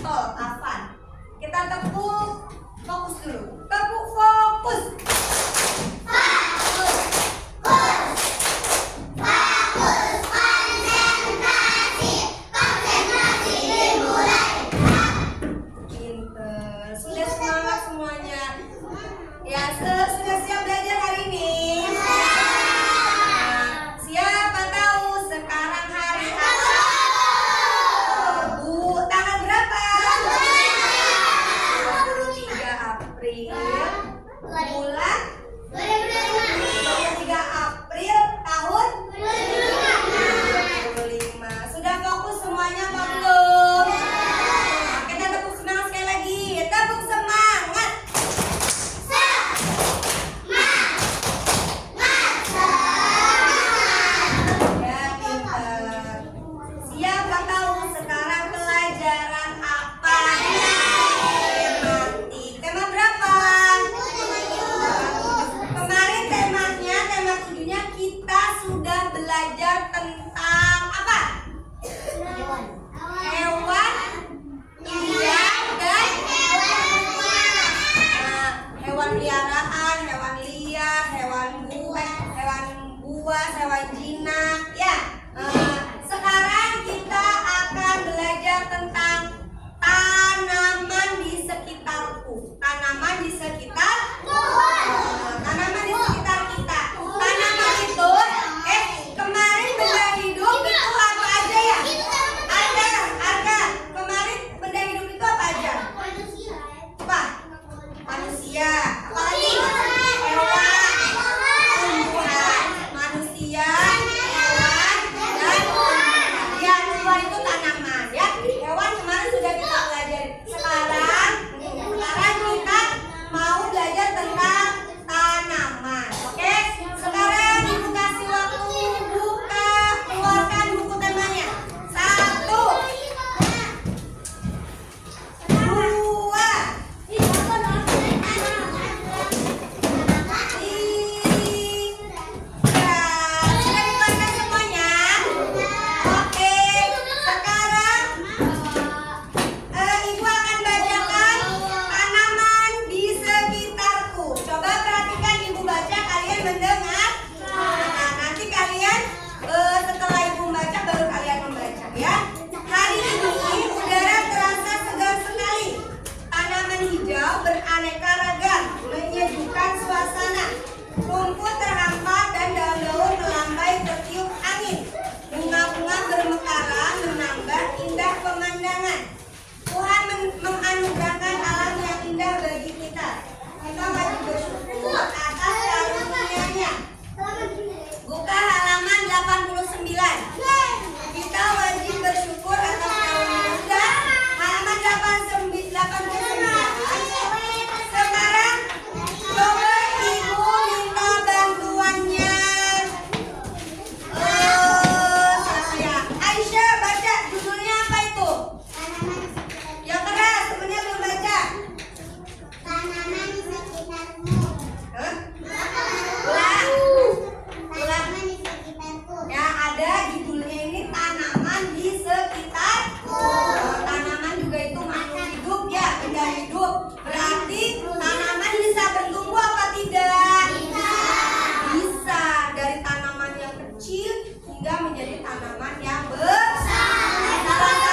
botol Tavan. Kita tepuk, fokus dulu. Tepuk fokus. Sudah siap belajar hari ini? Siapa tahu sekarang hari apa? Bu, tanggal berapa? 23 April bulan 23 April tahun 2025. Sudah fokus semuanya apa belum? Kita tepuk semangat sekali lagi. Tepuk semangat. Siapa tahu sekarang pelajaran apa? Tematik. Tema berapa? Kemarin temanya, tema 7-nya kita sudah belajar tentang apa? Hewan liar dan hewan peliharaan, hewan liar, hewan buas, hewan jinak, ya. Sekarang kita akan belajar tentang tanaman di sekitarku. Tanaman di sekitarku. Tanaman di sekitar kita. Tanaman itu, kemarin benda hidup itu apa aja ya? Arga. Kemarin benda hidup itu apa aja? Apa? Manusia. Apalagi? Hewan, tumbuhan, manusia, hewan, dan ya, tumbuhan itu tanaman ya. Hewan kemarin sudah kita pelajari. Sekarang kita mau belajar tentang tanaman. Oke? Sekarang Ibu kasih waktu keluarkan buku temanya. 1, 2, 3. Sudah dikeluarkan semuanya? Oke. Sekarang Ibu akan bacakan tanaman di sekitarku. Coba perhatikan Ibu baca, kalian mendengar. Nah, nanti kalian setelah Ibu baca baru kalian membaca ya. Hari ini udara terasa segar sekali. Tanaman hijau beraneka ragam menyejukkan suasana. Rumput terhampar dan daun-daun melambai tertiup angin. Bunga-bunga bermekaran menambah indah pemandangan. Tuhan menganugerahkan alam yang indah bagi kita. Kita wajib bersyukur atas karunia-Nya. Buka halaman 89. Kita wajib bersyukur atas karunia. Sudah? Halaman 89. Sekarang coba Ibu minta bantuannya. Siapa ya? Aisyah, baca judulnya apa itu? Yang keras, temennya belum baca. Tanaman di sekitarmu. Hah? Ulang. Tanaman di sekitarku. Ya, ada judulnya ini tanaman di sekitarku. Tanaman juga itu makhluk hidup ya, benda hidup. Berarti tanaman bisa bertumbuh apa tidak? Bisa. Dari tanaman yang kecil hingga menjadi tanaman yang besar.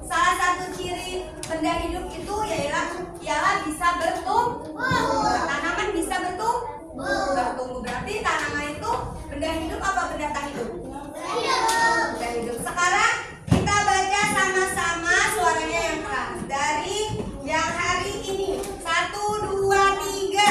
Salah satu ciri benda hidup itu ialah bisa bertumbuh. Tanaman bisa bertumbuh. Berarti tanaman itu benda hidup apa benda tak hidup? Benda hidup. Sekarang kita baca sama-sama suaranya yang keras dari yang hari ini. 1, 2, 3.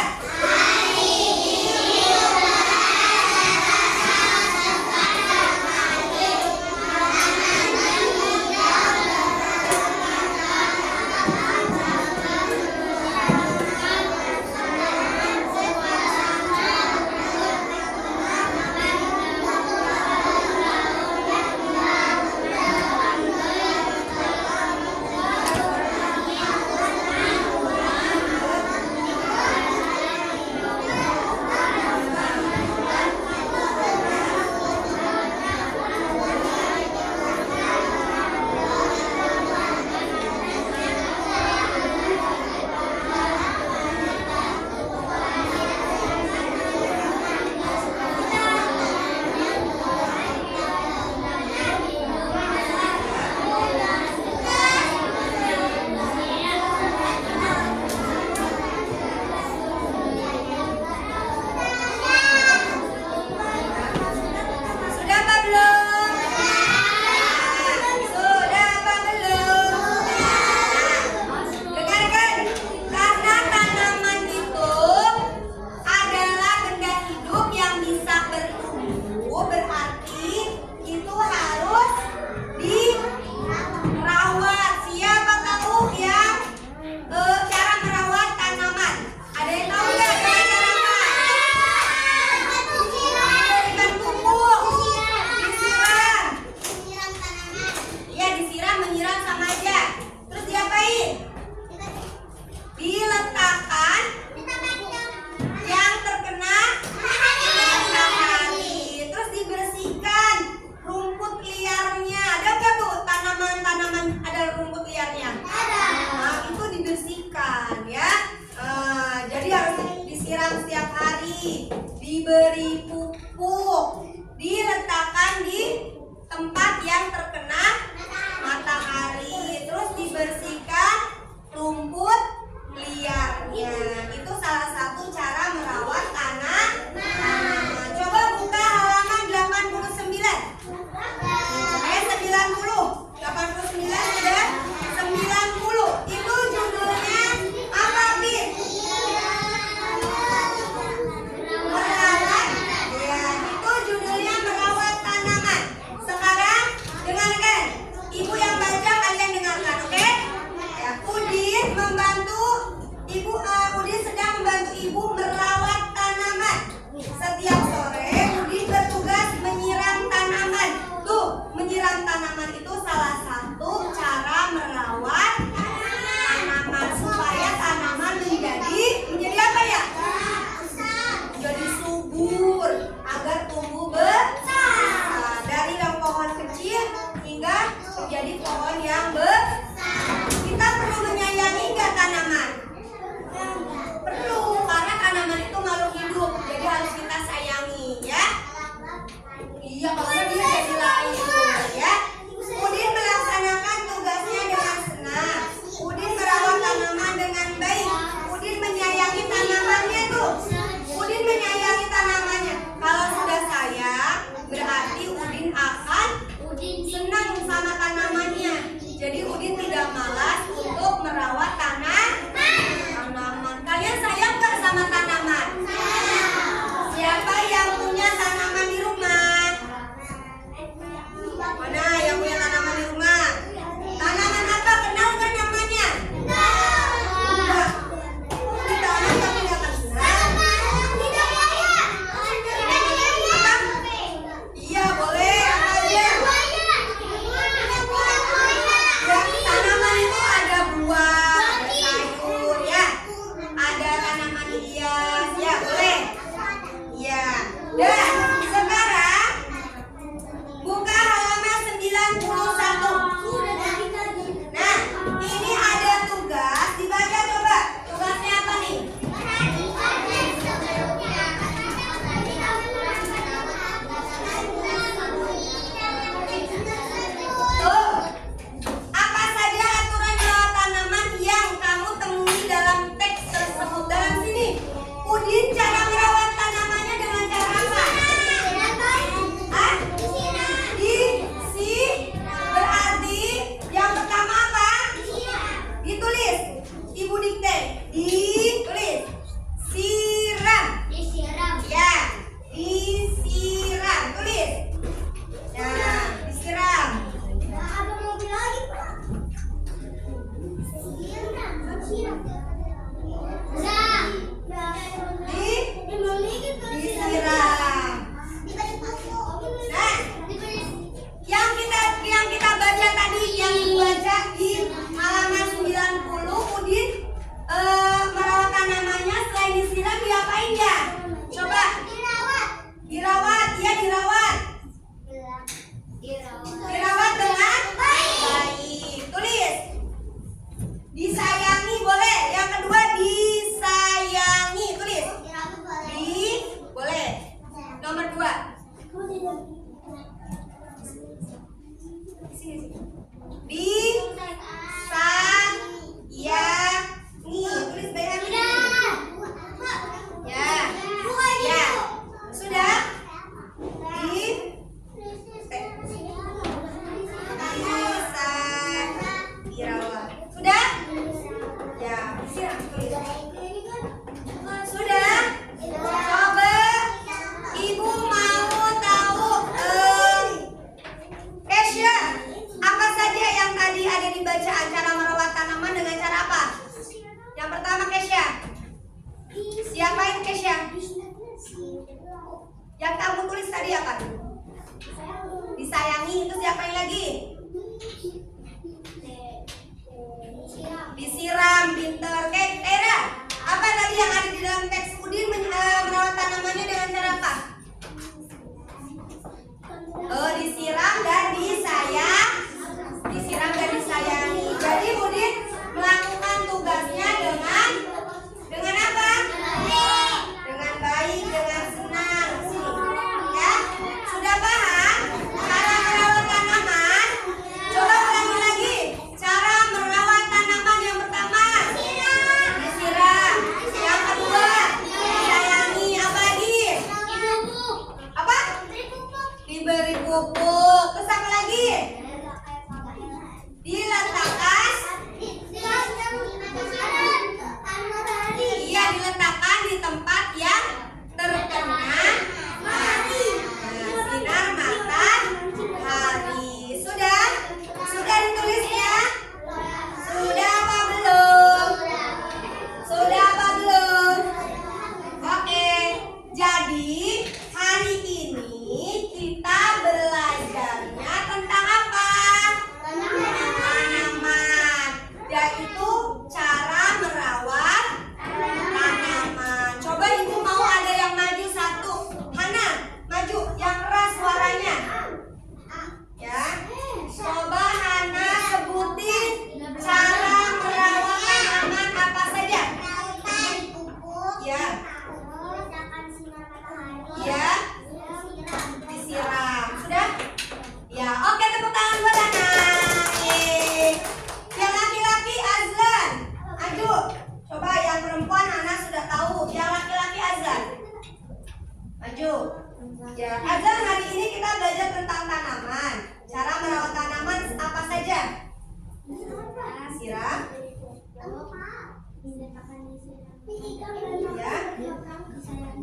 aja. Terus diapain? Diletakkan yang terkena matahari. Terus dibersihkan rumput liarnya. Ada nggak tuh tanaman-tanaman ada rumput liarnya? Nah, itu dibersihkan ya. Jadi harus disiram setiap hari, diberi pupuk, diletakkan di tempat yang terkena matahari, terus dibersihkan rumput liarnya. Itu salah satu cara merawat tanaman. Coba buka halaman 89. 89 sudah? 90. Itu judulnya apa, Bi? Merawat. Ya, itu judulnya merawat tanaman. Sekarang dengarkan. Ibu yang baca, kalian dengarkan, oke? Ya, Udin membantu Ibu. Udin sedang membantu Ibu merawat tanaman. Setiap sore Udin bertugas menyiram tanaman. Tuh, menyiram tanaman itu salah satu cara merawat tanaman supaya tanaman menjadi apa ya? Menjadi subur agar tumbuh besar. Dari yang pohon kecil hingga menjadi pohon yang besar. Kita perlu menyayangi nggak tanaman? Perlu, karena tanaman itu makhluk hidup, jadi harus kita sayangi ya. Iya, kalau dia jadi lain ya. Udin melaksanakan tugasnya dengan senang. Udin merawat tanaman dengan baik. Udin menyayangi tanamannya tuh. Udin menyayangi tanamannya. Kalau sudah sayang, berarti Udin akan senang sama tanamannya. Jadi Udin tidak malas untuk merawat tanaman. Kalian sayang nggak sama tanaman? Siapa yang punya tanaman di rumah? Mana yang punya tanaman di rumah? Tanaman apa? Kenal nggak namanya? Enggak. Ditanam tapi nggak kenal. Apa? Iya, boleh. Apa aja? Ya, tanaman itu ada buah, ada sayur ya. Ada tanaman hias, ya boleh. Ya. Dan sekarang buka halaman 91. Nah, ini ada tugas, dibaca coba. Tugasnya apa nih? Tuh. Apa saja aturan merawat tanaman yang kamu temui dalam teks tersebut? Dalam sini, Udin cara merawat tanamannya dengan cara apa? Hah? Berarti yang pertama apa? Ditulis. Ibu dikte. Ditulis. Siram. Ya, disiram. Tulis. Nah, disiram. Disiram. Nah, yang kita baca tadi, yang dibaca di halaman 90, Udin merawat tanamannya. Selain disiram, diapain ya? Coba. Dirawat, ya dirawat. Dirawat dengan baik. Tulis. Disayangi boleh. Yang kedua disayangi. Tulis. Boleh. Nomor 2. Disayangi. Tulis bayangi. Ya. Ya. Sudah? Dirawat. Sudah? Ya, siap. Sudah? Coba Ibu mau tahu Kesya, apa saja yang tadi ada di bacaan cara merawat tanaman dengan cara apa? Yang pertama Kesya. Siapain Kesya? Yang kamu tulis tadi apa? Disayangi, itu siapain lagi? disiram. Ya.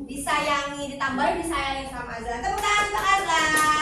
Disayangi, ditambah disayangi sama Azlan. Tepuk tangan untuk Azlan.